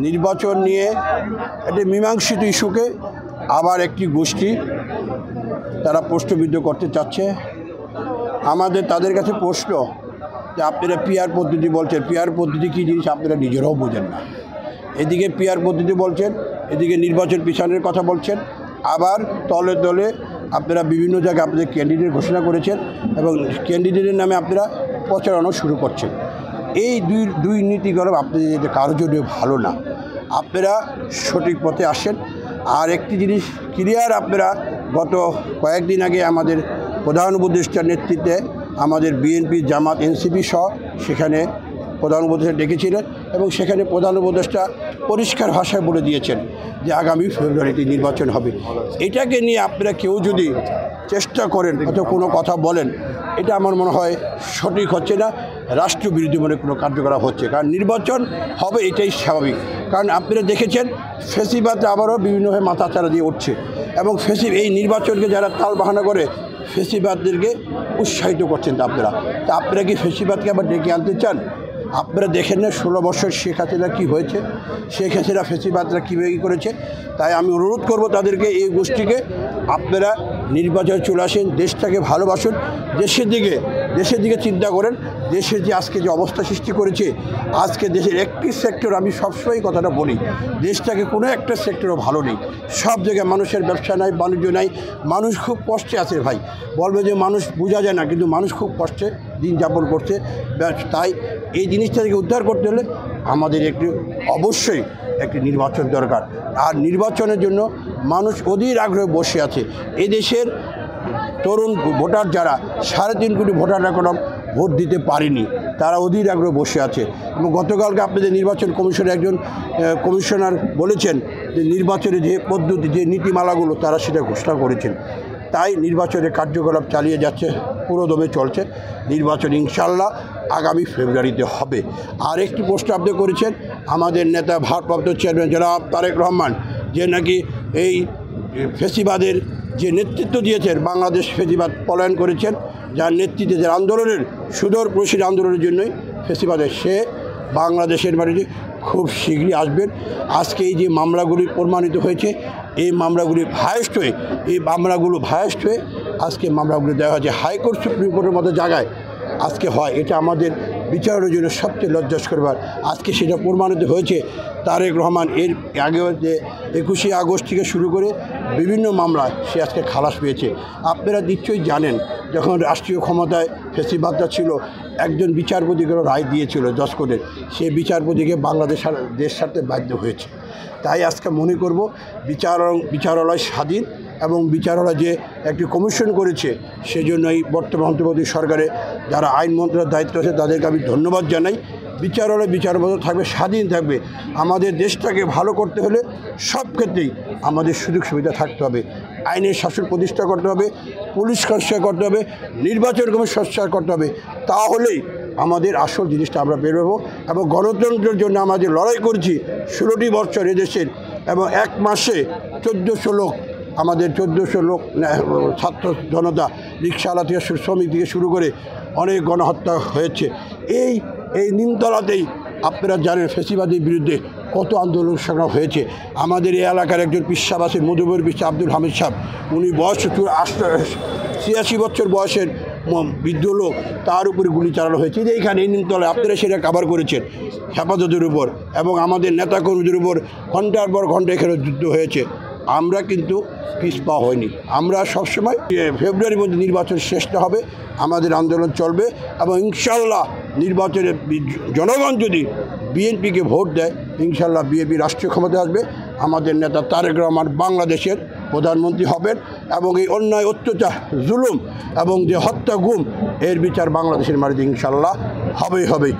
নির্বাচন নিয়ে একটি মীমাংসিত ইস্যুকে আবার একটি গোষ্ঠী তারা প্রশ্নবিদ্ধ করতে চাচ্ছে। আমাদের তাদের কাছে প্রশ্ন যে আপনারা পিআর পদ্ধতি বলছেন, পিআর পদ্ধতি কী জিনিস আপনারা নিজেরাও বোঝেন না। এদিকে পিআর পদ্ধতি বলছেন, এদিকে নির্বাচন পিছানোর কথা বলছেন, আবার তলে তলে আপনারা বিভিন্ন জায়গায় আপনাদের ক্যান্ডিডেট ঘোষণা করেছেন এবং ক্যান্ডিডেটের নামে আপনারা প্রচারণা শুরু করছেন। এই দুই নীতিগুলো আপনাদের কারোর জন্য ভালো না। আপনারা সঠিক পথে আসেন। আর একটি জিনিস ক্লিয়ার, আপনারা গত কয়েকদিন আগে আমাদের প্রধান উপদেষ্টার নেতৃত্বে আমাদের বিএনপি, জামাত, এনসিপি সহ সেখানে প্রধান উপদেষ্টা ডেকেছিলেন এবং সেখানে প্রধান উপদেষ্টা পরিষ্কার ভাষায় বলে দিয়েছেন যে আগামী ফেব্রুয়ারিতে নির্বাচন হবে। এটাকে নিয়ে আপনারা কেউ যদি চেষ্টা করেন অথবা কোনো কথা বলেন, এটা আমার মনে হয় সঠিক হচ্ছে না, রাষ্ট্রবিরোধী মনে কোনো কার্যকলাপ হচ্ছে। কারণ নির্বাচন হবে এটাই স্বাভাবিক। কারণ আপনারা দেখেছেন ফেসিবাদ আবারও বিভিন্নভাবে মাথাচাড়া দিয়ে উঠছে এবং এই নির্বাচনকে যারা তাল বাহানা করে ফেসিবাদদেরকে উৎসাহিত করছেন। তা আপনারা কি ফেসিবাদকে আবার ডেকে আনতে চান? আপনারা দেখেন না 16 বছর শেখ হাসিনা কী হয়েছে, শেখ হাসিনা ফেসিবাদরা কীভাবে করেছে। তাই আমি অনুরোধ করব তাদেরকে, এই গোষ্ঠীকে, আপনারা নির্বাচনে চলে আসেন, দেশটাকে ভালোবাসুন, দেশের দিকে চিন্তা করেন। দেশের যে আজকে যে অবস্থা সৃষ্টি করেছে, আজকে দেশের একটি সেক্টর, আমি সবসময় কথাটা বলি, দেশটাকে কোনো একটা সেক্টরও ভালো নেই। সব জায়গায় মানুষের ব্যবসা নাই, বাণিজ্য নাই, মানুষ খুব কষ্টে আছে। ভাই বলবে যে মানুষ বোঝা যায় না, কিন্তু মানুষ খুব কষ্টে দিন যাপন করছে। তাই এই জিনিসটা থেকে উদ্ধার করতে হলে আমাদের অবশ্যই একটি নির্বাচন দরকার। আর নির্বাচনের জন্য মানুষ অধীর আগ্রহে বসে আছে। এই দেশের তরুণ ভোটার যারা 3.5 কোটি ভোটার এখনো ভোট দিতে পারেনি, তারা অধীর আগ্রহে বসে আছে। এবং গতকালকে আপনাদের নির্বাচন কমিশনের একজন কমিশনার বলেছেন যে নির্বাচনের যে পদ্ধতি, যে নীতিমালাগুলো তারা সেটা ঘোষণা করেছেন। তাই নির্বাচনের কার্যকলাপ চালিয়ে যাচ্ছে, পুরোদমে চলছে। নির্বাচন ইনশাল্লাহ আগামী ফেব্রুয়ারিতে হবে। আর একটি প্রশ্ন আপনি করেছেন আমাদের নেতা ভারপ্রাপ্ত চেয়ারম্যান জনাব তারেক রহমান, যে নাকি এই ফেসিবাদের যে নেতৃত্ব দিয়েছেন, বাংলাদেশ ফেসিবাদ পলায়ন করেছেন, যার নেতৃত্বে যে আন্দোলনের সুদূরপ্রসারী আন্দোলনের জন্যই ফেসিবাদের, সে বাংলাদেশের বাড়িতে খুব শীঘ্রই আসবেন। আজকে এই যে মামলাগুলি প্রমাণিত হয়েছে, এই মামলাগুলি ভায়েস্ট হয়ে আজকে মামলাগুলি দেওয়া হয়েছে হাইকোর্ট, সুপ্রিম কোর্টের মতো জায়গায় আজকে হয়। এটা আমাদের বিচারের জন্য সবচেয়ে লজ্জাস্কর ব্যাপার। আজকে সেটা প্রমাণিত হয়েছে। তারেক রহমান এর আগেও যে 21শে আগস্ট থেকে শুরু করে বিভিন্ন মামলায় সে আজকে খালাস পেয়েছে। আপনারা নিশ্চয়ই জানেন, যখন রাষ্ট্রীয় ক্ষমতায় ফেসিবাদটা ছিল, একজন বিচারপতিকে রায় দিয়েছিল জজ কোর্টের, সেই বিচারপতিকে বাংলাদেশ দেশ ছাড়তে বাধ্য হয়েছে। তাই আজকে মনে করব বিচারালয় স্বাধীন এবং বিচারালয় যে একটি কমিশন করেছে, সেজন্য এই বর্তমান অন্তর্বর্তী সরকারে যারা আইন মন্ত্রণালয়ের দায়িত্ব আছে তাদেরকে আমি ধন্যবাদ জানাই। বিচারালয় বিচারবদ্ধ থাকবে, স্বাধীন থাকবে। আমাদের দেশটাকে ভালো করতে হলে সব ক্ষেত্রেই আমাদের সুযোগ সুবিধা থাকতে হবে। আইনের শাসন প্রতিষ্ঠা করতে হবে, পুলিশ সংস্কার করতে হবে, নির্বাচন কমিশন সংস্কার করতে হবে। তাহলেই আমাদের আসল জিনিসটা আমরা বেরোবো। এবং গণতন্ত্রের জন্য আমাদের লড়াই করছি 16টি বছর এদেশের, এবং 1 মাসে 1400 লোক, আমাদের 1400 লোক ছাত্র জনতা, রিক্সাওয়ালা থেকে শ্রমিক থেকে শুরু করে অনেক গণহত্যা হয়েছে। এই নিমতলাতেই আপনারা জানেন ফেসিবাদের বিরুদ্ধে কত আন্দোলন সংগ্রাম হয়েছে। আমাদের এই এলাকার একজন পিসাব আছে, মধুবর পিসা আব্দুল হামিদ সাহেব, উনি বয়স 86 বছর বয়সের বৃদ্ধ লোক, তার উপরে গুলি চালানো হয়েছে। যে এইখানে এই নিমতলায় আপনারা সেটা কাভার করেছেন হেফাজতের উপর, এবং আমাদের নেতাকর্মীদের উপর ঘন্টার পর ঘন্টা এখানে যুদ্ধ হয়েছে। আমরা কিন্তু পিছপা হয়নি। আমরা সবসময় ফেব্রুয়ারির মধ্যে নির্বাচন শেষটা হবে, আমাদের আন্দোলন চলবে। এবং ইনশাল্লাহ নির্বাচনে জনগণ যদি বিএনপিকে ভোট দেয়, ইনশাল্লাহ বিএনপি রাষ্ট্রীয় ক্ষমতায় আসবে। আমাদের নেতা তারেক রহমান বাংলাদেশের প্রধানমন্ত্রী হবেন এবং এই অন্যায়, অত্যাচার, জুলুম এবং যে হত্যা, গুম, এর বিচার বাংলাদেশের মাটিতে ইনশাল্লাহ হবেই হবে।